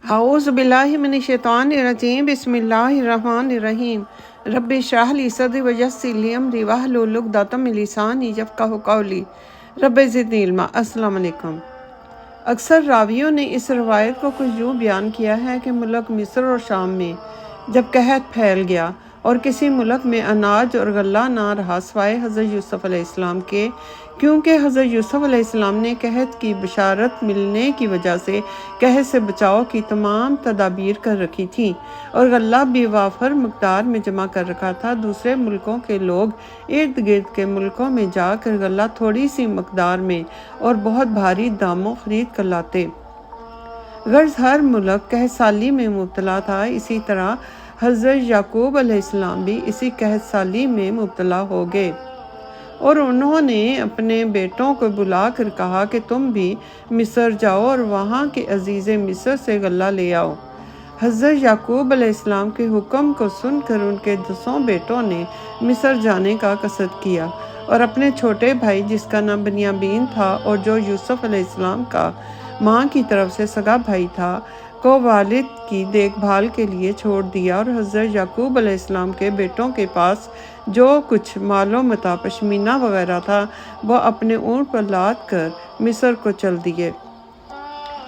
اعوذ باللہ من الشیطان الرجیم بسم اللہ الرحمن الرحیم رب اشرح لی صدری ویسر لی امری واحلل عقدۃ من لسانی یفقہوا قولی رب زدنی علما۔ السلام علیکم۔ اکثر راویوں نے اس روایت کو کچھ یوں بیان کیا ہے کہ ملک مصر اور شام میں جب قحط پھیل گیا اور کسی ملک میں اناج اور غلہ نہ رہا سوائے حضرت یوسف علیہ السلام کے، کیونکہ حضرت یوسف علیہ السلام نے قحط کی بشارت ملنے کی وجہ سے قحط سے بچاؤ کی تمام تدابیر کر رکھی تھیں اور غلہ بھی وافر مقدار میں جمع کر رکھا تھا، دوسرے ملکوں کے لوگ ارد گرد کے ملکوں میں جا کر غلہ تھوڑی سی مقدار میں اور بہت بھاری داموں خرید کر لاتے۔ غرض ہر ملک قحط سالی میں مبتلا تھا، اسی طرح حضرت یعقوب علیہ السلام بھی اسی قحط سالی میں مبتلا ہو گئے اور انہوں نے اپنے بیٹوں کو بلا کر کہا کہ تم بھی مصر جاؤ اور وہاں کے عزیز مصر سے غلہ لے آؤ۔ حضرت یعقوب علیہ السلام کے حکم کو سن کر ان کے 10 بیٹوں نے مصر جانے کا قصد کیا اور اپنے چھوٹے بھائی جس کا نام بنیامین تھا اور جو یوسف علیہ السلام کا ماں کی طرف سے سگا بھائی تھا کو والد کی دیکھ بھال کے لیے چھوڑ دیا اور حضرت یعقوب علیہ السلام کے بیٹوں کے پاس جو کچھ مال و متاع پشمینہ وغیرہ تھا وہ اپنے اونٹ پر لاد کر مصر کو چل دیے،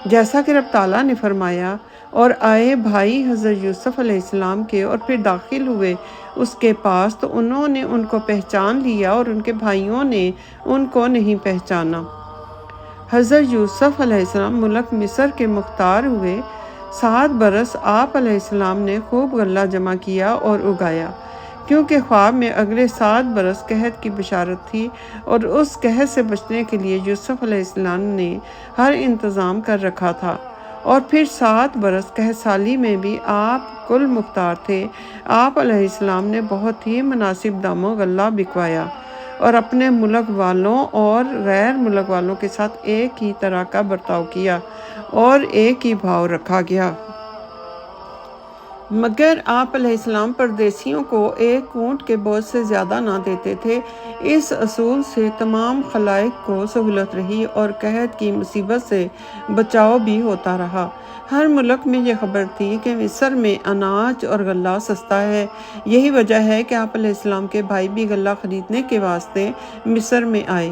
جیسا کہ رب تعالیٰ نے فرمایا۔ اور آئے بھائی حضرت یوسف علیہ السلام کے اور پھر داخل ہوئے اس کے پاس تو انہوں نے ان کو پہچان لیا اور ان کے بھائیوں نے ان کو نہیں پہچانا۔ حضرت یوسف علیہ السلام ملک مصر کے مختار ہوئے۔ 7 برس آپ علیہ السلام نے خوب غلہ جمع کیا اور اگایا، کیونکہ خواب میں اگلے 7 برس قحط کی بشارت تھی اور اس قحط سے بچنے کے لیے یوسف علیہ السلام نے ہر انتظام کر رکھا تھا۔ اور پھر 7 برس قحط سالی میں بھی آپ کل مختار تھے۔ آپ علیہ السلام نے بہت ہی مناسب داموں غلہ بکوایا اور اپنے ملک والوں اور غیر ملک والوں کے ساتھ ایک ہی طرح کا برتاؤ کیا اور ایک ہی بھاؤ رکھا گیا۔ مگر آپ علیہ السلام پردیسیوں کو ایک اونٹ کے بوجھ سے زیادہ نہ دیتے تھے۔ اس اصول سے تمام خلائق کو سہولت رہی اور قحط کی مصیبت سے بچاؤ بھی ہوتا رہا۔ ہر ملک میں یہ خبر تھی کہ مصر میں اناج اور غلہ سستا ہے۔ یہی وجہ ہے کہ آپ علیہ السلام کے بھائی بھی غلہ خریدنے کے واسطے مصر میں آئے۔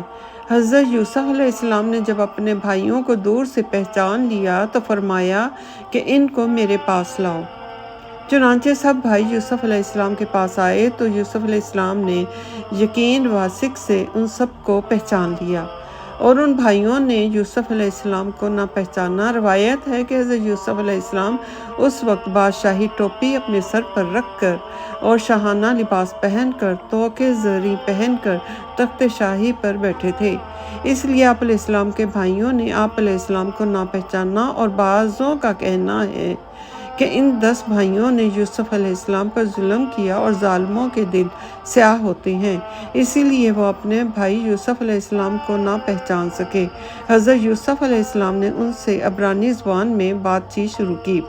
حضرت یوسف علیہ السلام نے جب اپنے بھائیوں کو دور سے پہچان لیا تو فرمایا کہ ان کو میرے پاس لاؤ۔ چنانچہ سب بھائی یوسف علیہ السلام کے پاس آئے تو یوسف علیہ السلام نے یقین واثق سے ان سب کو پہچان لیا اور ان بھائیوں نے یوسف علیہ السلام کو نہ پہچانا۔ روایت ہے کہ حضرت یوسف علیہ السلام اس وقت بادشاہی ٹوپی اپنے سر پر رکھ کر اور شاہانہ لباس پہن کر توق زریں پہن کر تخت شاہی پر بیٹھے تھے، اس لیے آپ علیہ السلام کے بھائیوں نے آپ علیہ السلام کو نہ پہچانا۔ اور بعضوں کا کہنا ہے کہ ان 10 بھائیوں نے یوسف علیہ السلام پر ظلم کیا اور ظالموں کے دل سیاہ ہوتے ہیں، اسی لیے وہ اپنے بھائی یوسف علیہ السلام کو نہ پہچان سکے۔ حضرت یوسف علیہ السلام نے ان سے عبرانی زبان میں بات چیت شروع کی۔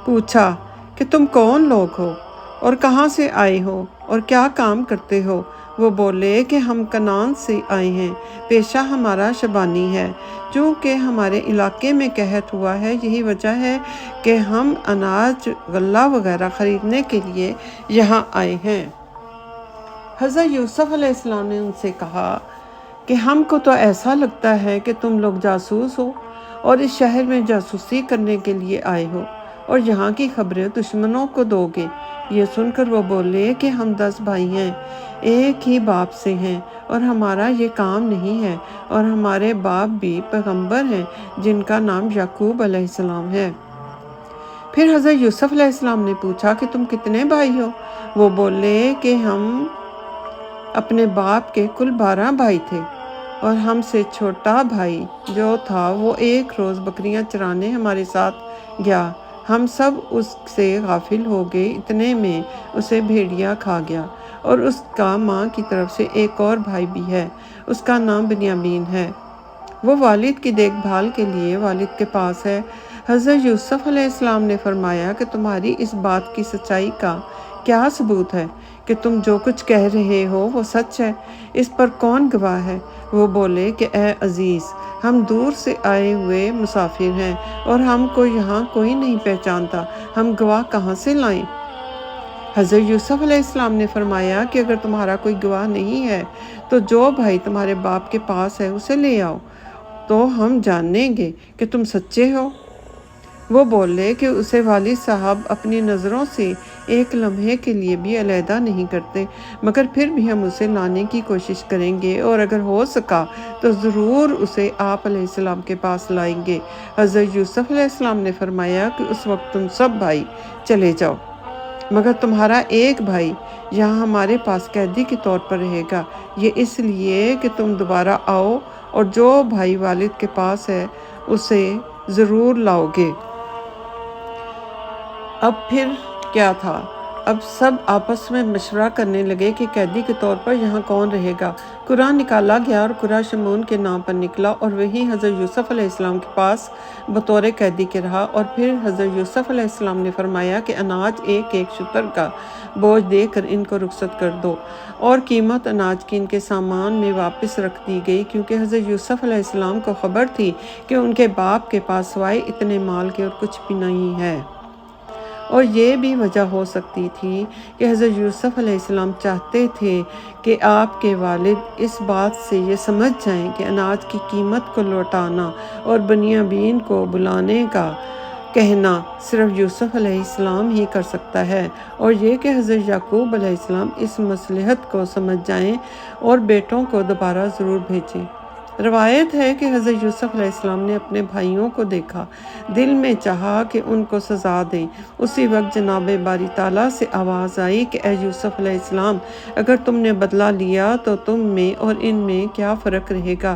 پوچھا کہ تم کون لوگ ہو اور کہاں سے آئے ہو اور کیا کام کرتے ہو؟ وہ بولے کہ ہم کنعان سے آئے ہیں، پیشہ ہمارا شبانی ہے۔ چونکہ ہمارے علاقے میں قحط ہوا ہے، یہی وجہ ہے کہ ہم اناج غلہ وغیرہ خریدنے کے لیے یہاں آئے ہیں۔ حضرت یوسف علیہ السلام نے ان سے کہا کہ ہم کو تو ایسا لگتا ہے کہ تم لوگ جاسوس ہو اور اس شہر میں جاسوسی کرنے کے لیے آئے ہو اور یہاں کی خبریں دشمنوں کو دو گے۔ یہ سن کر وہ بولے کہ ہم 10 بھائی ہیں، ایک ہی باپ سے ہیں اور ہمارا یہ کام نہیں ہے اور ہمارے باپ بھی پیغمبر ہیں جن کا نام یعقوب علیہ السلام ہے۔ پھر حضرت یوسف علیہ السلام نے پوچھا کہ تم کتنے بھائی ہو؟ وہ بولے کہ ہم اپنے باپ کے کل 12 بھائی تھے اور ہم سے چھوٹا بھائی جو تھا وہ ایک روز بکریاں چرانے ہمارے ساتھ گیا، ہم سب اس سے غافل ہو گئے، اتنے میں اسے بھیڑیا کھا گیا اور اس کا ماں کی طرف سے ایک اور بھائی بھی ہے، اس کا نام بنیامین ہے، وہ والد کی دیکھ بھال کے لیے والد کے پاس ہے۔ حضرت یوسف علیہ السلام نے فرمایا کہ تمہاری اس بات کی سچائی کا کیا ثبوت ہے کہ تم جو کچھ کہہ رہے ہو وہ سچ ہے؟ اس پر کون گواہ ہے؟ وہ بولے کہ اے عزیز ہم دور سے آئے ہوئے مسافر ہیں اور ہم کو یہاں کوئی نہیں پہچانتا، ہم گواہ کہاں سے لائیں؟ حضرت یوسف علیہ السلام نے فرمایا کہ اگر تمہارا کوئی گواہ نہیں ہے تو جو بھائی تمہارے باپ کے پاس ہے اسے لے آؤ، تو ہم جانیں گے کہ تم سچے ہو۔ وہ بولے کہ اسے والد صاحب اپنی نظروں سے ایک لمحے کے لیے بھی علیحدہ نہیں کرتے، مگر پھر بھی ہم اسے لانے کی کوشش کریں گے، اور اگر ہو سکا تو ضرور اسے آپ علیہ السلام کے پاس لائیں گے۔ حضرت یوسف علیہ السلام نے فرمایا کہ اس وقت تم سب بھائی چلے جاؤ، مگر تمہارا ایک بھائی یہاں ہمارے پاس قیدی کے طور پر رہے گا، یہ اس لیے کہ تم دوبارہ آؤ اور جو بھائی والد کے پاس ہے اسے ضرور لاؤ گے۔ اب پھر کیا تھا؟ اب سب آپس میں مشورہ کرنے لگے کہ قیدی کے طور پر یہاں کون رہے گا۔ قرآن نکالا گیا اور قرہ شمعون کے نام پر نکلا اور وہی حضرت یوسف علیہ السلام کے پاس بطور قیدی کے رہا، اور پھر حضرت یوسف علیہ السلام نے فرمایا کہ اناج ایک ایک شتر کا بوجھ دے کر ان کو رخصت کر دو، اور قیمت اناج کی ان کے سامان میں واپس رکھ دی گئی، کیونکہ حضرت یوسف علیہ السلام کو خبر تھی کہ ان کے باپ کے پاس سوائے اتنے مال کے اور کچھ بھی نہیں ہے۔ اور یہ بھی وجہ ہو سکتی تھی کہ حضرت یوسف علیہ السلام چاہتے تھے کہ آپ کے والد اس بات سے یہ سمجھ جائیں کہ اناج کی قیمت کو لوٹانا اور بنیامین کو بلانے کا کہنا صرف یوسف علیہ السلام ہی کر سکتا ہے، اور یہ کہ حضرت یعقوب علیہ السلام اس مصلحت کو سمجھ جائیں اور بیٹوں کو دوبارہ ضرور بھیجیں۔ روایت ہے کہ حضرت یوسف علیہ السلام نے اپنے بھائیوں کو دیکھا، دل میں چاہا کہ ان کو سزا دیں۔ اسی وقت جناب باری تعالیٰ سے آواز آئی کہ اے یوسف علیہ السلام، اگر تم نے بدلہ لیا تو تم میں اور ان میں کیا فرق رہے گا؟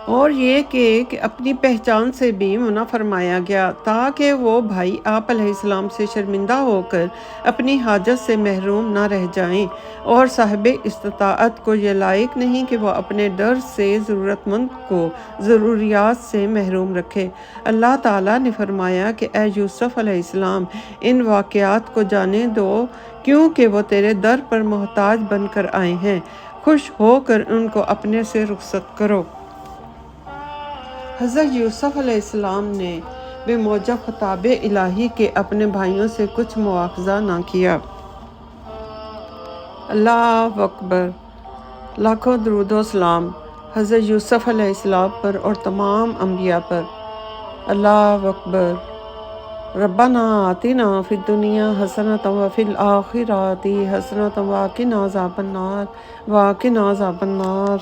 اور یہ کہ اپنی پہچان سے بھی منع فرمایا گیا تاکہ وہ بھائی آپ علیہ السلام سے شرمندہ ہو کر اپنی حاجت سے محروم نہ رہ جائیں، اور صاحب استطاعت کو یہ لائق نہیں کہ وہ اپنے ڈر سے ضرورت مند کو ضروریات سے محروم رکھے۔ اللہ تعالیٰ نے فرمایا کہ اے یوسف علیہ السلام، ان واقعات کو جانے دو کیونکہ وہ تیرے در پر محتاج بن کر آئے ہیں، خوش ہو کر ان کو اپنے سے رخصت کرو۔ حضرت یوسف علیہ السلام نے بموجب خطاب الہی کے اپنے بھائیوں سے کچھ مواخذہ نہ کیا۔ اللہ اکبر، لاکھوں درود و سلام حضرت یوسف علیہ السلام پر اور تمام انبیاء پر۔ اللہ اکبر۔ ربنا آتنا فی الدنیا حسنۃ وفی الآخرۃ حسنۃ وقنا عذاب النار وقنا عذاب النار۔